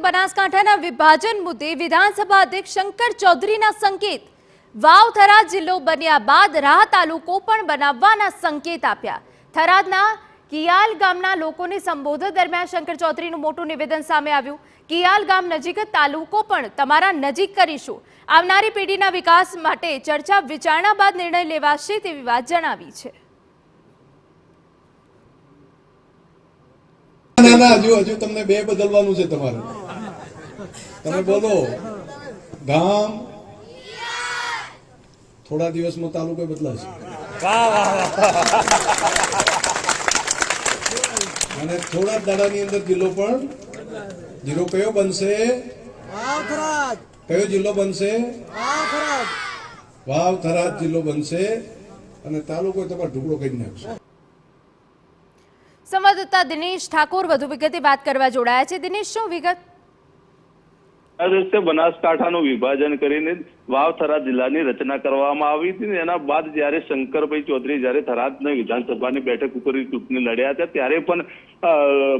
બનાસકાંઠાના વિભાજન મુદ્દે વિધાનસભા અધ્યક્ષ શંકર ચૌધરીના સંકેત। વાવ થરાદ જિલ્લો બન્યા બાદ રાહ તાલુકો પણ બનાવવાના સંકેત આપ્યા। થરાદના કિયાલ ગામના લોકોને સંબોધન દરમિયાન શંકર ચૌધરીનું મોટું નિવેદન સામે આવ્યું। કિયાલ ગામ નજીક તાલુકો પણ તમારા નજીક કરીશું। આવનારી પેઢીના વિકાસ માટે ચર્ચા વિચારણા બાદ નિર્ણય લેવાશે તેવી વાત જણાવી છે। હજુ તમને બે બદલવાનું છે તમારે। તમે બોલો ગામ થોડા દિવસમાં તાલુકો બદલાશે અને થોડા દાડાની અંદર જિલ્લો પણ જિલ્લો કયો બનશે? કયો જિલ્લો બનશે? વાવ થરાદ જિલ્લો બનશે અને તાલુકો તમારો ઢુકડો કરી નાખશે। સંવાદદાતા દિનેશ ઠાકોર વધુ વિગતે વાત કરવા જોડાયા છે। દિનેશ, શું વિગત? બનાસકાંઠાનું વિભાજન કરીને વાવ થરાદ જિલ્લાની રચના કરવામાં આવી હતી। એના બાદ જ્યારે શંકરભાઈ ચૌધરી જ્યારે થરાદની વિધાનસભાની બેઠક ઉપર ચૂંટણી લડ્યા હતા ત્યારે પણ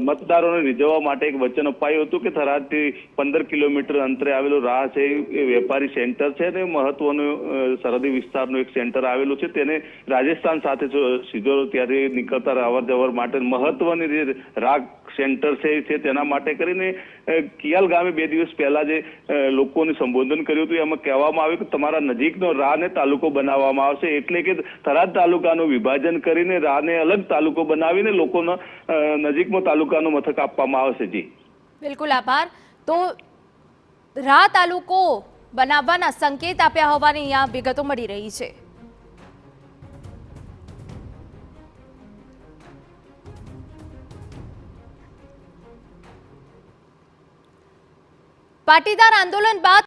મતદારોને રીઝવવા માટે એક વચન અપાયું હતું કે થરાદથી 15 કિલોમીટર અંતરે આવેલું રાહ છે એ વેપારી સેન્ટર છે અને મહત્વનું સરહદી વિસ્તારનું એક સેન્ટર આવેલું છે। તેને રાજસ્થાન સાથે સીધો ત્યારે નીકળતા અવર જવર માટે મહત્વની જે રાહ સેન્ટર છે તેના માટે કરીને કિયાલ ગામે 2 દિવસ પહેલા જે લોકોને સંબોધન કર્યું હતું એમાં કહેવામાં આવ્યું કે તમારા નજીકનો રાહને તાલુકો બનાવવામાં આવશે, એટલે કે થરાદ તાલુકાનું વિભાજન કરીને રાહને અલગ તાલુકો બનાવીને લોકોનો નજીકમાં તાલુકાનું મથક આપવામાં આવશે। જી બિલકુલ, આભાર। તો રાહ તાલુકો બનાવવાના સંકેત આપ્યા હોવાની અહીંયા વિગતો મળી રહી છે। પાટીદાર આંદોલન બાદ